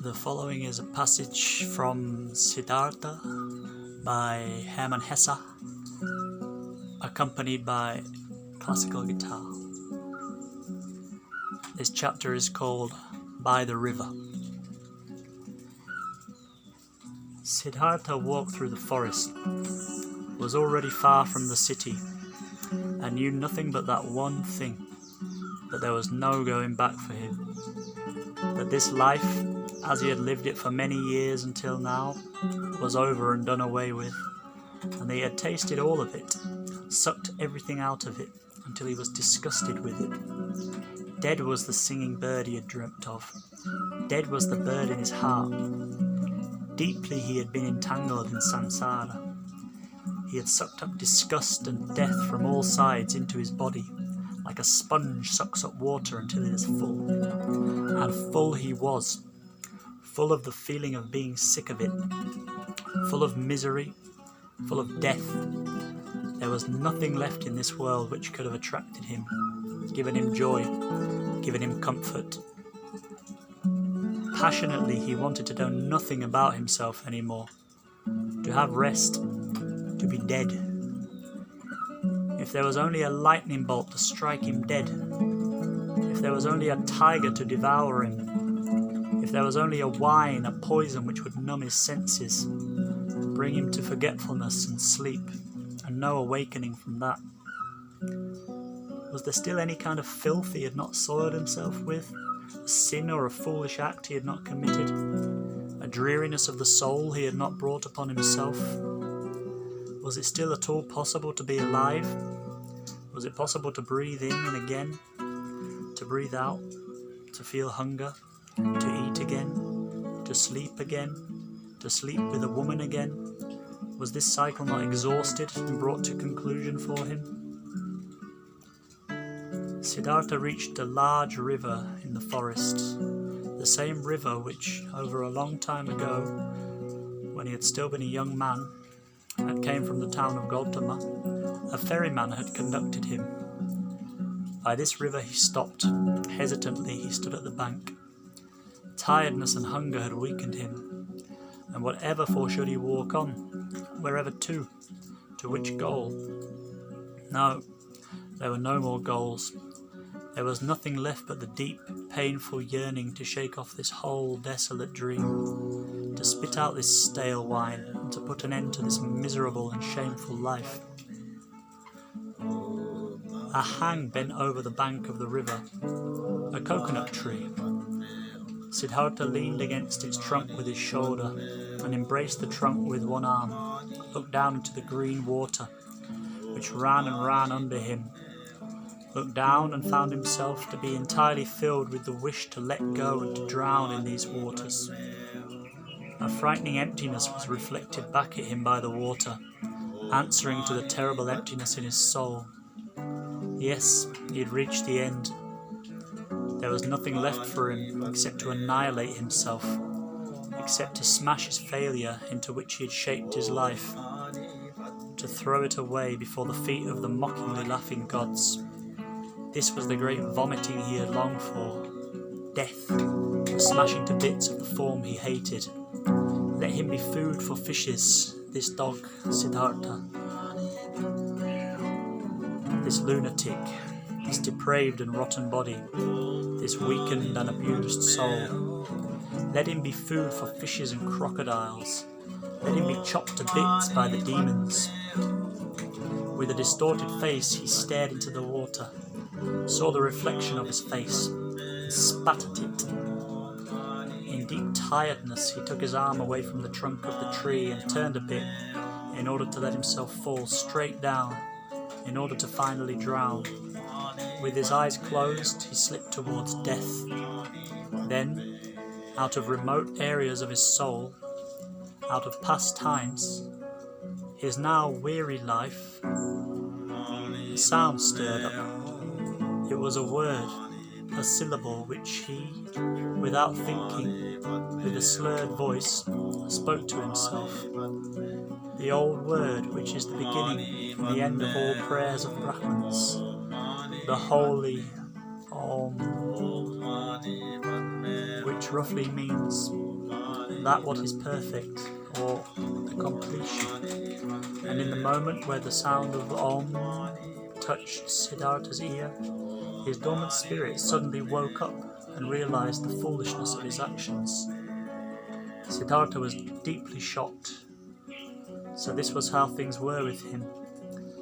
The following is a passage from Siddhartha by Hermann Hesse, accompanied by classical guitar. This chapter is called By the River. Siddhartha walked through the forest, was already far from the city, and knew nothing but that one thing, that there was no going back for him, that this life, as he had lived it for many years until now, was over and done away with, and he had tasted all of it, sucked everything out of it, until he was disgusted with it. Dead was the singing bird he had dreamt of. Dead was the bird in his heart. Deeply he had been entangled in samsara. He had sucked up disgust and death from all sides into his body, like a sponge sucks up water until it is full. And full he was, full of the feeling of being sick of it, full of misery, full of death. There was nothing left in this world which could have attracted him, given him joy, given him comfort. Passionately he wanted to know nothing about himself anymore, to have rest, to be dead. If there was only a lightning bolt to strike him dead, if there was only a tiger to devour him, if there was only a wine, a poison which would numb his senses, bring him to forgetfulness and sleep, and no awakening from that. Was there still any kind of filth he had not soiled himself with, a sin or a foolish act he had not committed, a dreariness of the soul he had not brought upon himself? Was it still at all possible to be alive? Was it possible to breathe in and again, to breathe out, to feel hunger, to eat again, to sleep with a woman again? Was this cycle not exhausted and brought to conclusion for him? Siddhartha reached a large river in the forest, the same river which, over a long time ago, when he had still been a young man, and came from the town of Gautama, a ferryman had conducted him. By this river he stopped. Hesitantly he stood at the bank. Tiredness and hunger had weakened him, and whatever for should he walk on? Wherever to which goal? No, there were no more goals. There was nothing left but the deep, painful yearning to shake off this whole desolate dream, to spit out this stale wine, and to put an end to this miserable and shameful life. A hang bent over the bank of the river, a coconut tree. Siddhartha leaned against its trunk with his shoulder, and embraced the trunk with one arm, looked down into the green water, which ran and ran under him, looked down and found himself to be entirely filled with the wish to let go and to drown in these waters. A frightening emptiness was reflected back at him by the water, answering to the terrible emptiness in his soul. Yes, he had reached the end. There was nothing left for him except to annihilate himself, except to smash his failure into which he had shaped his life, to throw it away before the feet of the mockingly laughing gods. This was the great vomiting he had longed for. Death, the smashing to bits of the form he hated. Let him be food for fishes, this dog, Siddhartha. This lunatic, this depraved and rotten body, this weakened and abused soul. Let him be food for fishes and crocodiles. Let him be chopped to bits by the demons. With a distorted face he stared into the water, saw the reflection of his face, and spat at it. In deep tiredness he took his arm away from the trunk of the tree and turned a bit, in order to let himself fall straight down, in order to finally drown. With his eyes closed he slipped towards death. Then, out of remote areas of his soul, out of past times, his now weary life, a sound stirred up. It was a word, a syllable which he, without thinking, with a slurred voice, spoke to himself. The old word which is the beginning and the end of all prayers of Brahmins, the holy Om, which roughly means that what is perfect, or the completion. And in the moment where the sound of Om touched Siddhartha's ear, his dormant spirit suddenly woke up and realized the foolishness of his actions. Siddhartha was deeply shocked. So this was how things were with him.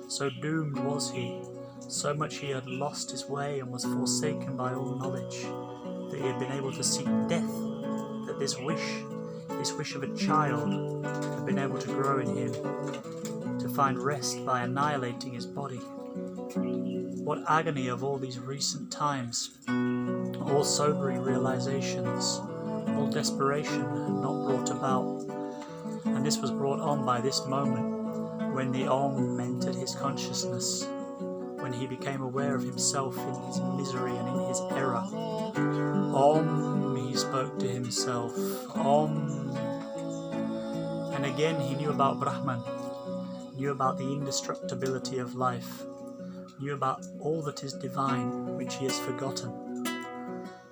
So doomed was he, so much he had lost his way and was forsaken by all knowledge, that he had been able to seek death, that this wish of a child, had been able to grow in him, to find rest by annihilating his body. What agony of all these recent times, all sobering realizations, all desperation had not brought about, and this was brought on by this moment, when the Om entered his consciousness, when he became aware of himself in his misery and in his error. Om, he spoke to himself, Om. And again he knew about Brahman, knew about the indestructibility of life, knew about all that is divine, which he has forgotten.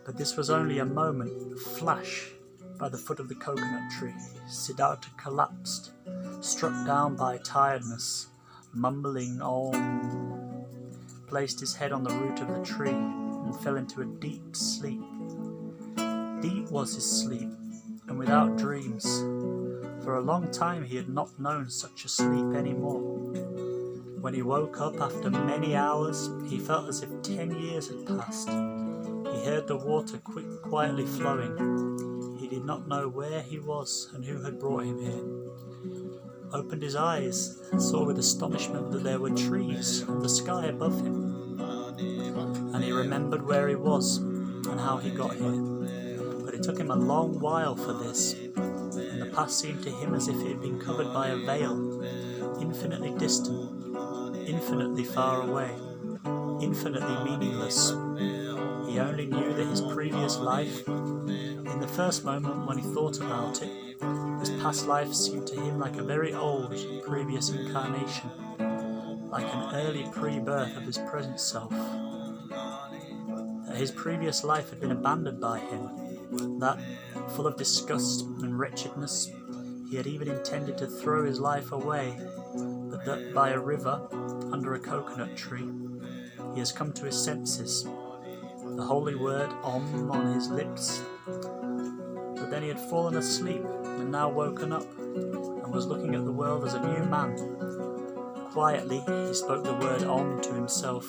But this was only a moment, a flash. By the foot of the coconut tree, Siddhartha collapsed, struck down by tiredness, mumbling Om, placed his head on the root of the tree and fell into a deep sleep. Deep was his sleep, and without dreams. For a long time he had not known such a sleep anymore. When he woke up after many hours, he felt as if 10 years had passed. He heard the water quietly flowing. He did not know where he was and who had brought him here. Opened his eyes and saw with astonishment that there were trees and the sky above him. And he remembered where he was and how he got here. But it took him a long while for this, and the past seemed to him as if it had been covered by a veil, infinitely distant, infinitely far away, infinitely meaningless. He only knew that his previous life, in the first moment when he thought about it, this past life seemed to him like a very old previous incarnation, like an early pre-birth of his present self. That his previous life had been abandoned by him, that, full of disgust and wretchedness, he had even intended to throw his life away, but that by a river, under a coconut tree, he has come to his senses, the holy word Om on his lips. But then he had fallen asleep and now woken up and was looking at the world as a new man. Quietly he spoke the word Om to himself,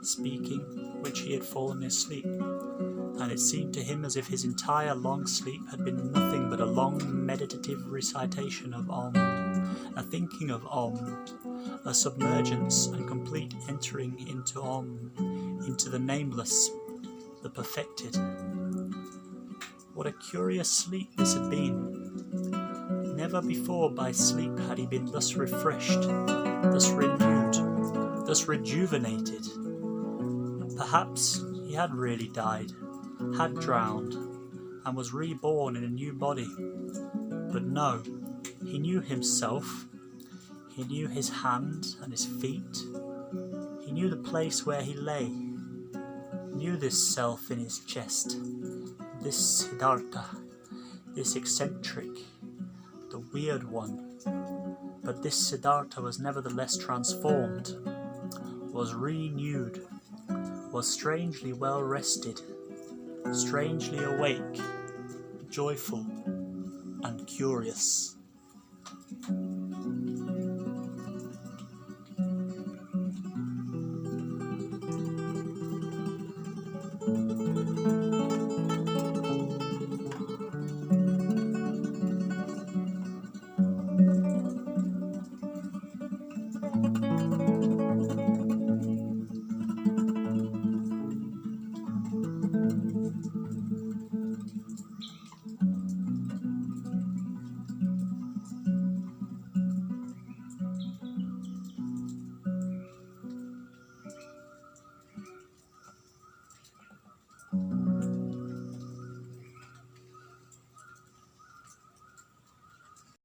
speaking which he had fallen asleep, and it seemed to him as if his entire long sleep had been nothing but a long meditative recitation of Om, a thinking of Om, a submergence and complete entering into Om, into the nameless, the perfected. What a curious sleep this had been. Never before by sleep had he been thus refreshed, thus renewed, thus rejuvenated. Perhaps he had really died, had drowned, and was reborn in a new body. But no, he knew himself. He knew his hands and his feet. He knew the place where he lay. Knew this self in his chest, this Siddhartha, this eccentric, the weird one. But this Siddhartha was nevertheless transformed, was renewed, was strangely well rested, strangely awake, joyful and curious.